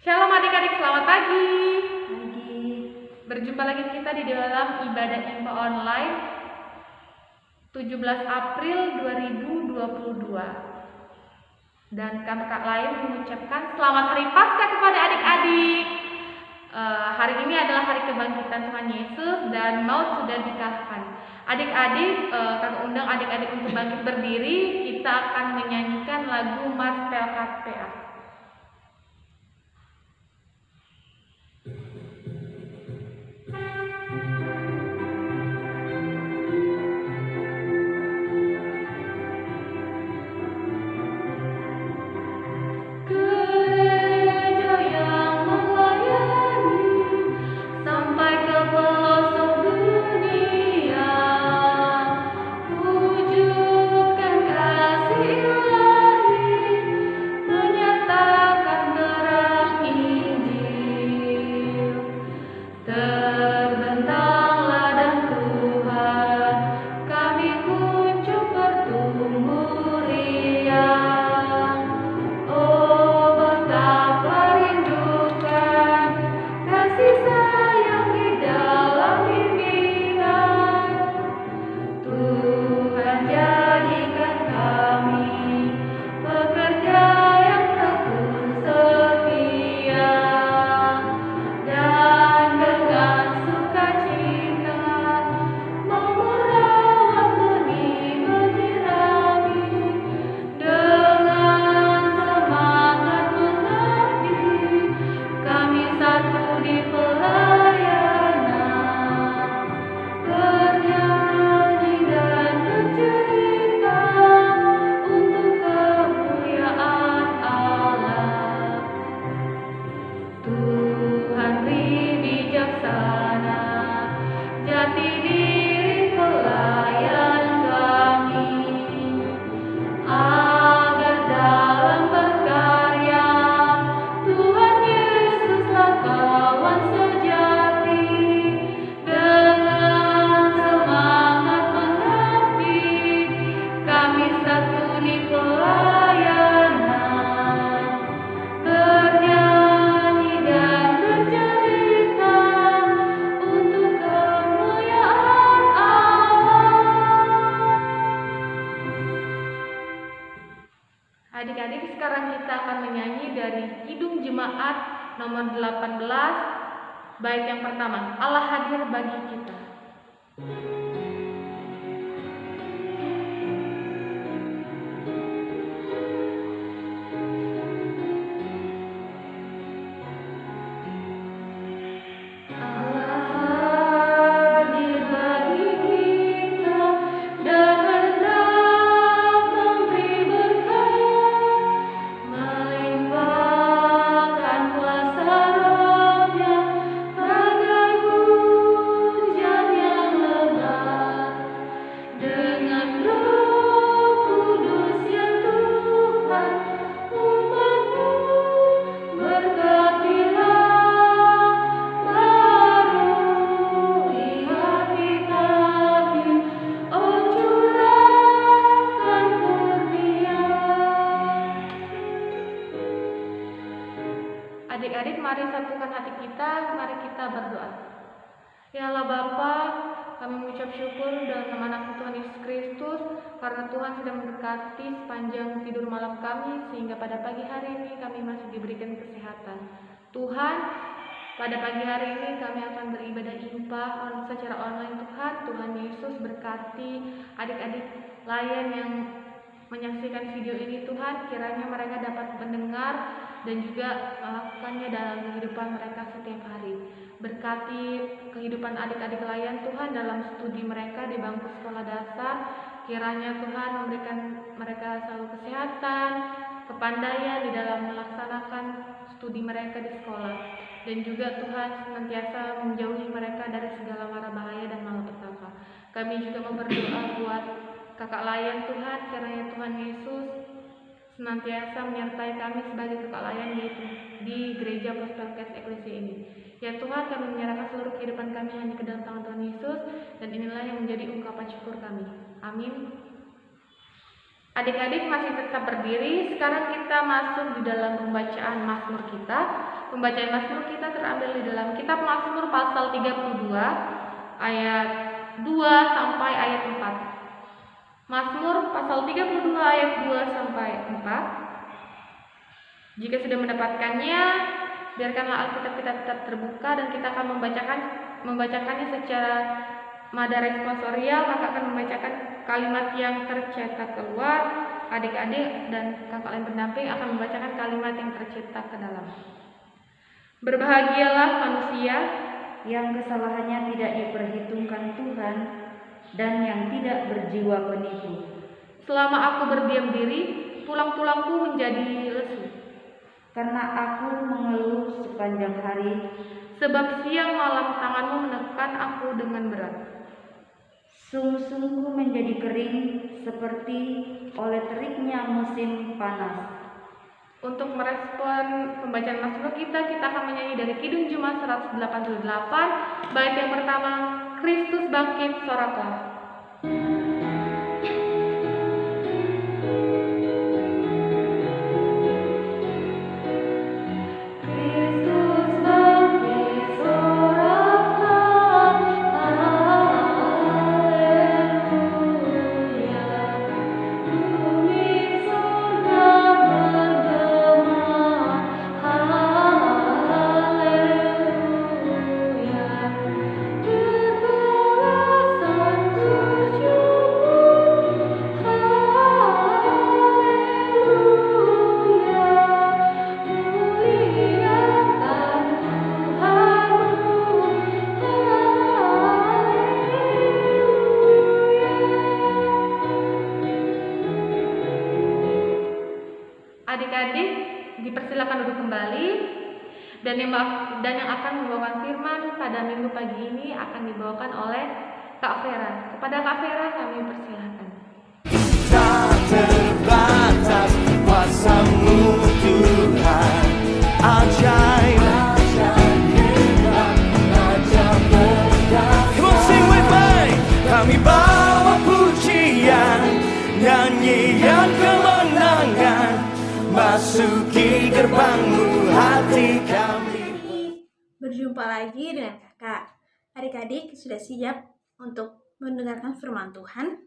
Shalom adik-adik, selamat pagi. Pagi. Berjumpa lagi kita di dalam ibadah info online 17 April 2022. Dan kakak lain mengucapkan selamat hari Paskah kepada adik-adik. Hari ini adalah hari kebangkitan Tuhan Yesus dan maut sudah dikalahkan. Adik-adik, kakak undang adik-adik untuk bangkit berdiri. Kita akan menyanyikan lagu Mars PLKPA. Adik-adik, sekarang kita akan menyanyi dari Kidung Jemaat nomor 18, bait yang pertama, Allah hadir bagi kita. Adik-adik, mari satukan hati kita, mari kita berdoa. Ya Allah Bapa, kami mengucap syukur dalam nama anak Tuhan Yesus Kristus, karena Tuhan sudah memberkati sepanjang tidur malam kami, sehingga pada pagi hari ini kami masih diberikan kesehatan. Tuhan, pada pagi hari ini kami akan beribadah IMPA secara online. Tuhan Yesus berkati adik-adik lain yang menyaksikan video ini. Tuhan, kiranya mereka dapat mendengar dan juga melakukannya dalam kehidupan mereka setiap hari. Berkati kehidupan adik-adik layan Tuhan dalam studi mereka di bangku sekolah dasar. Kiranya Tuhan memberikan mereka selalu kesehatan, kepandaian di dalam melaksanakan studi mereka di sekolah. Dan juga Tuhan senantiasa menjauhi mereka dari segala mara bahaya dan malapetaka. Kami juga berdoa buat kakak layan Tuhan, kiranya Tuhan Yesus senantiasa menyertai kami sebagai kakak layan di gereja Prospercast Eklesia ini. Ya Tuhan, kami menyerahkan seluruh kehidupan kami hanya ke dalam tangan Tuhan Yesus, dan inilah yang menjadi ungkapan syukur kami. Amin. Adik-adik masih tetap berdiri. Sekarang kita masuk di dalam pembacaan Mazmur kita. Pembacaan Mazmur kita terambil di dalam kitab Mazmur pasal 32 ayat 2 sampai ayat 4. Mazmur pasal 32 ayat 2 sampai 4. Jika sudah mendapatkannya, biarkanlah Alkitab kita tetap terbuka dan kita akan membacakannya secara nada responsorial. Kakak akan membacakan kalimat yang tercetak keluar, adik-adik dan kakak lain pendamping akan membacakan kalimat yang tercetak ke dalam. Berbahagialah manusia yang kesalahannya tidak diperhitungkan Tuhan dan yang tidak berjiwa penipu. Selama aku berdiam diri, tulang-tulangku menjadi lesu. Karena aku mengeluh sepanjang hari, sebab siang malam tanganmu menekan aku dengan berat. Sung-sungku menjadi kering seperti oleh teriknya musim panas. Untuk merespon pembacaan Mazmur kita akan menyanyi dari Kidung Jemaat 188, bait yang pertama, Kristus bangkit soraklah. Adik-adik dipersilakan duduk kembali dan yang akan membawakan firman pada minggu pagi ini akan dibawakan oleh Kak Vera. Kepada Kak Vera kami persilakan. Tak terbatas kuasa-Mu Tuhan, ajaib. Come on, sing with me. Kami bawa pujian, nyanyian kemenangan, masuki gerbang-Mu hati kami. Berjumpa lagi dengan kakak. Adik-adik sudah siap untuk mendengarkan firman Tuhan?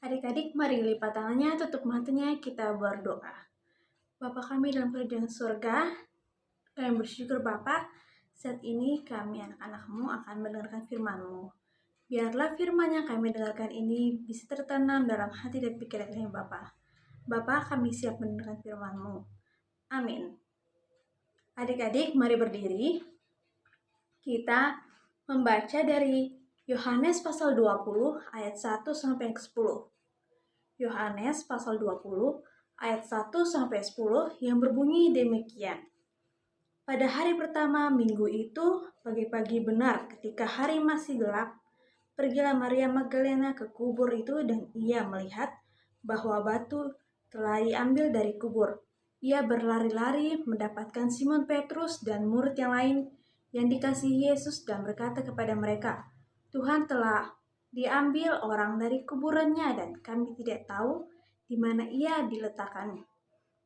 Adik-adik mari lipat tangannya, tutup matanya, kita berdoa. Bapa kami dalam kerajaan surga, kami bersyukur Bapa, saat ini kami anak-anak-Mu akan mendengarkan firman-Mu. Biarlah firman yang kami dengarkan ini bisa tertanam dalam hati dan pikiran kami Bapa. Bapa, kami siap mendengarkan firman-Mu. Amin. Adik-adik mari berdiri. Kita membaca dari Yohanes pasal 20 ayat 1 sampai 10. Yohanes pasal 20 ayat 1 sampai 10 yang berbunyi demikian. Pada hari pertama minggu itu, pagi-pagi benar ketika hari masih gelap, pergilah Maria Magdalena ke kubur itu dan ia melihat bahwa batu telah diambil dari kubur. Ia berlari-lari mendapatkan Simon Petrus dan murid yang lain yang dikasihi Yesus dan berkata kepada mereka, Tuhan telah diambil orang dari kuburannya dan kami tidak tahu di mana ia diletakkan.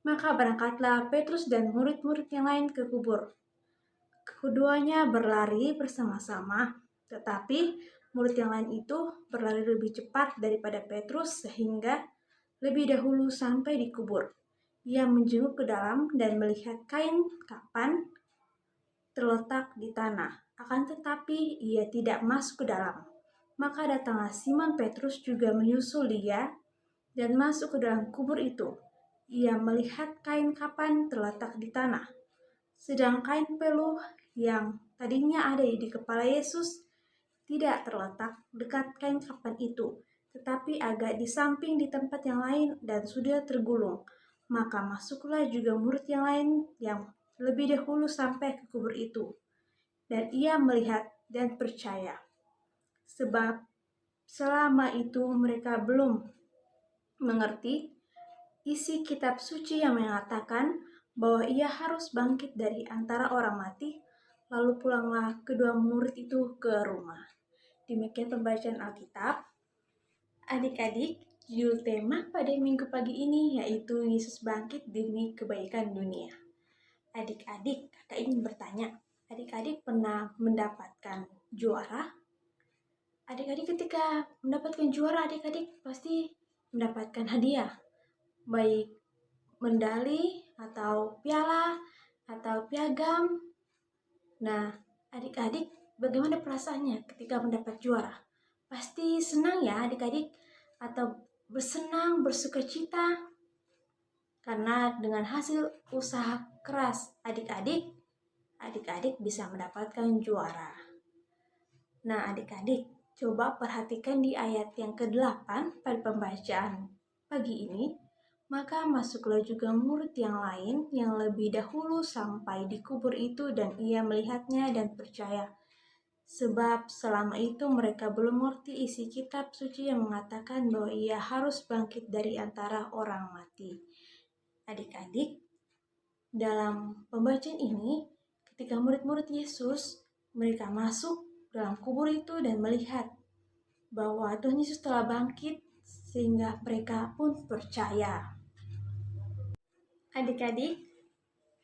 Maka berangkatlah Petrus dan murid-murid yang lain ke kubur. Keduanya berlari bersama-sama, tetapi murid yang lain itu berlari lebih cepat daripada Petrus sehingga lebih dahulu sampai di kubur. Ia menjenguk ke dalam dan melihat kain kapan terletak di tanah, akan tetapi ia tidak masuk ke dalam. Maka datanglah Simon Petrus juga menyusul dia dan masuk ke dalam kubur itu. Ia melihat kain kapan terletak di tanah, sedang kain peluh yang tadinya ada di kepala Yesus tidak terletak dekat kain kapan itu, tetapi agak di samping di tempat yang lain dan sudah tergulung. Maka masuklah juga murid yang lain yang lebih dahulu sampai ke kubur itu. Dan ia melihat dan percaya. Sebab selama itu mereka belum mengerti isi kitab suci yang mengatakan bahwa ia harus bangkit dari antara orang mati. Lalu pulanglah kedua murid itu ke rumah. Demikian pembacaan Alkitab. Adik-adik, Judul tema pada minggu pagi ini yaitu Yesus bangkit demi kebaikan dunia. Adik-adik, kakak ingin bertanya, adik-adik pernah mendapatkan juara? Adik-adik ketika mendapatkan juara, adik-adik pasti mendapatkan hadiah, baik medali atau piala atau piagam. Nah, adik-adik bagaimana perasaannya ketika mendapat juara? Pasti senang ya adik-adik, atau bersenang, bersukacita karena dengan hasil usaha keras adik-adik bisa mendapatkan juara. Nah, adik-adik coba perhatikan di ayat yang ke-8 pada pembacaan pagi ini. Maka masuklah juga murid yang lain yang lebih dahulu sampai di kubur itu, dan ia melihatnya dan percaya. Sebab selama itu mereka belum mengerti isi kitab suci yang mengatakan bahwa ia harus bangkit dari antara orang mati. Adik-adik, dalam pembacaan ini, ketika murid-murid Yesus, mereka masuk dalam kubur itu dan melihat bahwa Tuhan Yesus telah bangkit, sehingga mereka pun percaya. Adik-adik,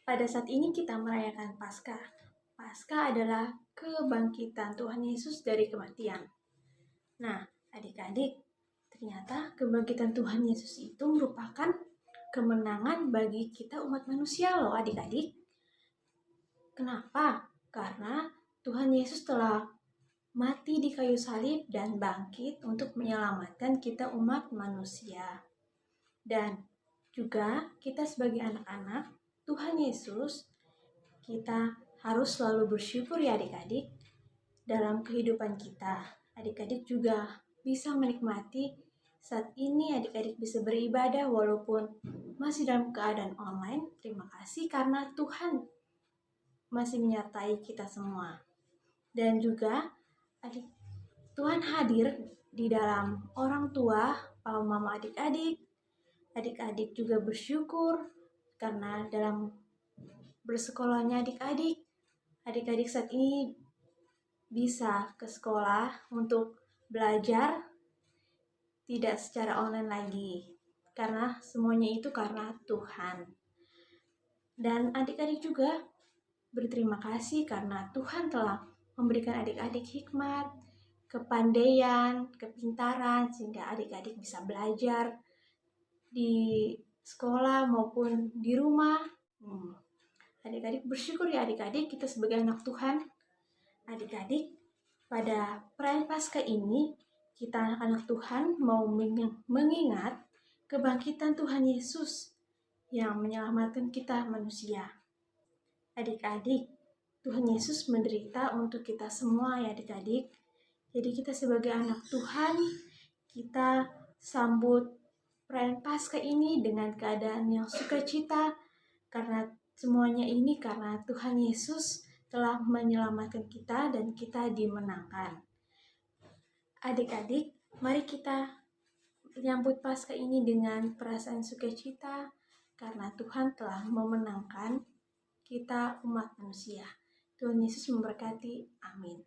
pada saat ini kita merayakan Paskah. Paskah adalah kebangkitan Tuhan Yesus dari kematian. Nah, adik-adik, ternyata kebangkitan Tuhan Yesus itu merupakan kemenangan bagi kita umat manusia loh adik-adik. Kenapa? Karena Tuhan Yesus telah mati di kayu salib dan bangkit untuk menyelamatkan kita umat manusia. Dan juga kita sebagai anak-anak Tuhan Yesus, kita harus selalu bersyukur ya adik-adik dalam kehidupan kita. Adik-adik juga bisa menikmati saat ini adik-adik bisa beribadah walaupun masih dalam keadaan online. Terima kasih karena Tuhan masih menyertai kita semua. Dan juga Tuhan hadir di dalam orang tua, papa mama adik-adik. Adik-adik juga bersyukur karena dalam bersekolahnya adik-adik saat ini bisa ke sekolah untuk belajar tidak secara online lagi, karena semuanya itu karena Tuhan. Dan adik-adik juga berterima kasih karena Tuhan telah memberikan adik-adik hikmat, kepandaian, kepintaran, sehingga adik-adik bisa belajar di sekolah maupun di rumah. Adik-adik bersyukur ya adik-adik, kita sebagai anak Tuhan. Adik-adik, pada perayaan Paskah ini, kita anak-anak Tuhan mau mengingat kebangkitan Tuhan Yesus yang menyelamatkan kita manusia. Adik-adik, Tuhan Yesus menderita untuk kita semua ya adik-adik. Jadi kita sebagai anak Tuhan, kita sambut perayaan Paskah ini dengan keadaan yang sukacita, karena semuanya ini karena Tuhan Yesus telah menyelamatkan kita dan kita dimenangkan. Adik-adik, mari kita menyambut Paskah ini dengan perasaan sukacita karena Tuhan telah memenangkan kita umat manusia. Tuhan Yesus memberkati. Amin.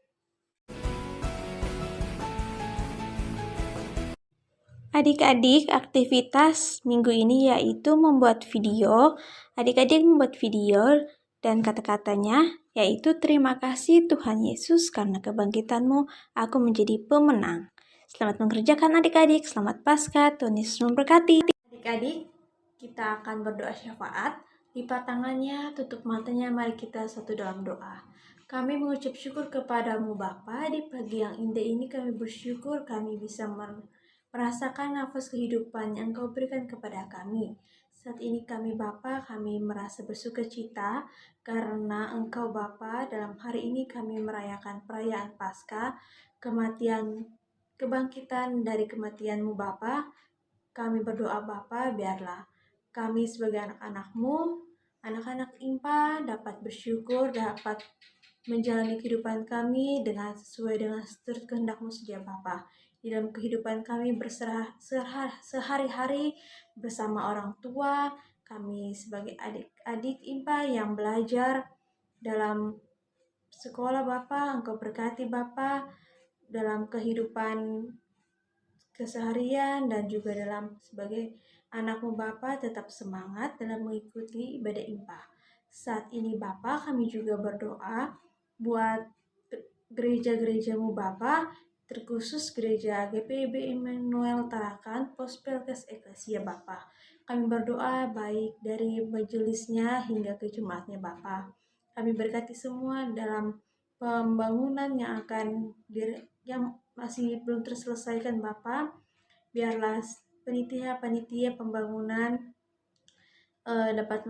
Adik-adik, aktivitas minggu ini yaitu membuat video. Adik-adik membuat video dan kata-katanya yaitu terima kasih Tuhan Yesus karena kebangkitanmu aku menjadi pemenang. Selamat mengerjakan adik-adik, selamat Paskah, Tuhan Yesus memberkati. Adik-adik, kita akan berdoa syafaat. Lipat tangannya, tutup matanya, mari kita satu dalam doa. Kami mengucap syukur kepadamu Bapa, di pagi yang indah ini kami bersyukur kami bisa merasakan nafas kehidupan yang Engkau berikan kepada kami. Saat ini kami Bapa, kami merasa bersukacita karena Engkau Bapa, dalam hari ini kami merayakan perayaan Paskah, kebangkitan dari kematian-Mu Bapa. Kami berdoa Bapa, biarlah kami sebagai anak-anak-Mu, anak-anak IMPA dapat bersyukur, dapat menjalani kehidupan kami sesuai dengan seturut kehendak-Mu saja Bapa. Di dalam kehidupan kami berserah sehari-hari bersama orang tua, kami sebagai adik-adik IMPA yang belajar dalam sekolah Bapa, Engkau berkati Bapa dalam kehidupan keseharian dan juga dalam sebagai anakmu Bapa tetap semangat dalam mengikuti ibadah IMPA. Saat ini Bapa, kami juga berdoa buat gereja-gerejamu Bapa, terkhusus gereja GPIB Immanuel Tarakan Pospelkes Eklesia Bapa. Kami berdoa baik dari majelisnya hingga ke jemaatnya Bapa. Kami berkati semua dalam pembangunan yang masih belum terselesaikan Bapa. Biarlah panitia pembangunan dapat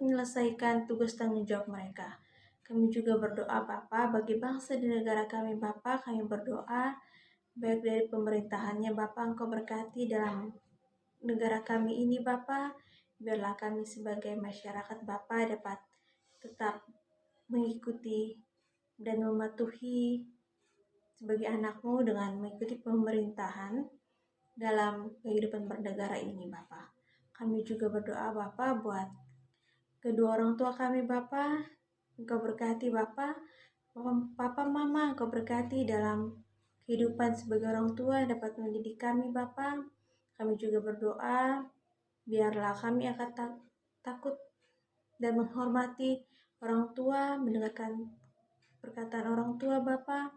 menyelesaikan tugas tanggung jawab mereka. Kami juga berdoa Bapa bagi bangsa dan negara kami Bapa. Kami berdoa baik dari pemerintahannya Bapa, Engkau berkati dalam negara kami ini Bapa. Biarlah kami sebagai masyarakat Bapa dapat tetap mengikuti dan mematuhi sebagai anakmu dengan mengikuti pemerintahan dalam kehidupan bernegara ini Bapa. Kami juga berdoa Bapa buat kedua orang tua kami Bapa. Engkau berkati Bapa, Papa Mama, Engkau berkati dalam kehidupan sebagai orang tua dapat mendidik kami Bapa. Kami juga berdoa biarlah kami akan takut dan menghormati orang tua, mendengarkan perkataan orang tua Bapa.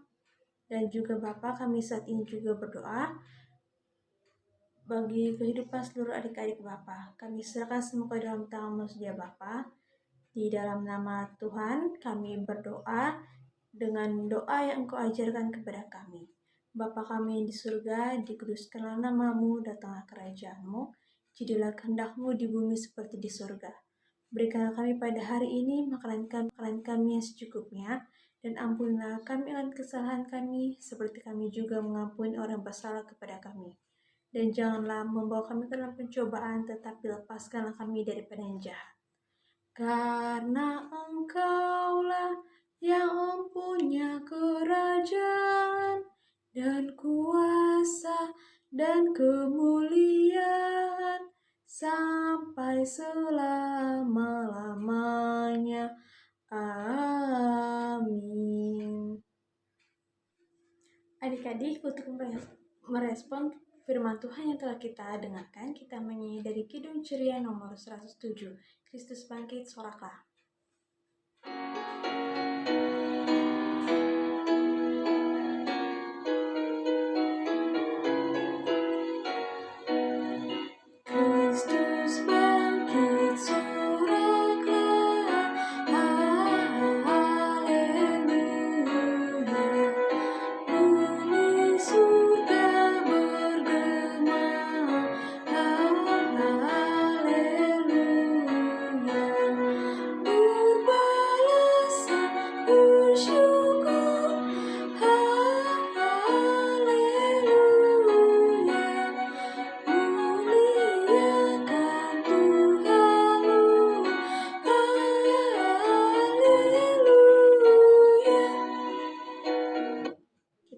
Dan juga Bapa, kami saat ini juga berdoa bagi kehidupan seluruh adik-adik Bapa. Kami serahkan semua ke dalam tangan-Mu saja Bapa. Di dalam nama Tuhan kami berdoa dengan doa yang Engkau ajarkan kepada kami. Bapa kami yang di surga, dikuduskanlah nama-Mu, datanglah kerajaan-Mu, jadilah kehendak-Mu di bumi seperti di surga. Berikanlah kami pada hari ini makanan kami yang secukupnya, dan ampunilah kami akan kesalahan kami, seperti kami juga mengampuni orang bersalah kepada kami. Dan janganlah membawa kami ke dalam pencobaan, tetapi lepaskanlah kami daripada yang jahat. Karena Engkaulah yang mempunyai kerajaan dan kuasa dan kemuliaan sampai selama-lamanya. Amin. Adik-adik, untuk merespon firman Tuhan yang telah kita dengarkan, kita menyanyi dari Kidung Ceria nomor 107, Kristus bangkit, soraklah.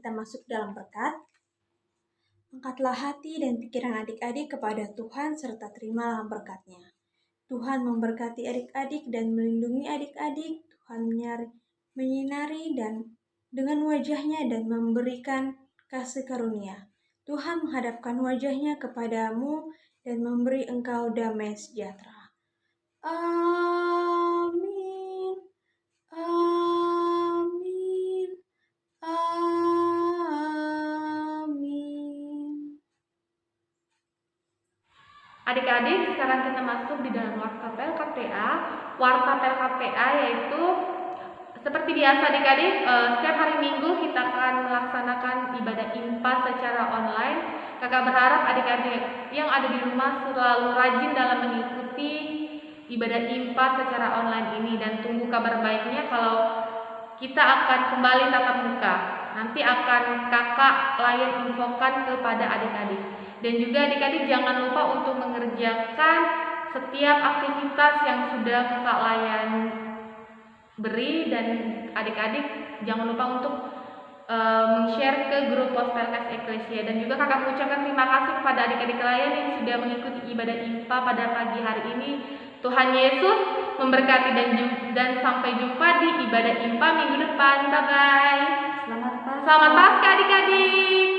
Masuk dalam berkat. Angkatlah hati dan pikiran adik-adik kepada Tuhan serta terimalah berkat-Nya. Tuhan memberkati adik-adik dan melindungi adik-adik. Tuhan menyinari dan dengan wajah-Nya dan memberikan kasih karunia. Tuhan menghadapkan wajah-Nya kepadamu dan memberi engkau damai sejahtera. Amin. Amin. Adik-adik, sekarang kita masuk di dalam Wartapel KPA. Wartapel KPA yaitu seperti biasa adik-adik, setiap hari Minggu kita akan melaksanakan ibadah IMPA secara online. Kakak berharap adik-adik yang ada di rumah selalu rajin dalam mengikuti ibadah IMPA secara online ini, dan tunggu kabar baiknya kalau kita akan kembali tatap muka. Nanti akan kakak layan infokan kepada adik-adik. Dan juga adik-adik jangan lupa untuk mengerjakan setiap aktivitas yang sudah kakak layan beri, dan adik-adik jangan lupa untuk share ke grup Pospelkes Eklesia. Dan juga kakak mengucapkan terima kasih kepada adik-adik layan yang sudah mengikuti ibadah IMPA pada pagi hari ini. Tuhan Yesus memberkati dan sampai jumpa di ibadah IMPA minggu depan. Bye-bye. Selamat Paskah. Selamat Paskah adik-adik.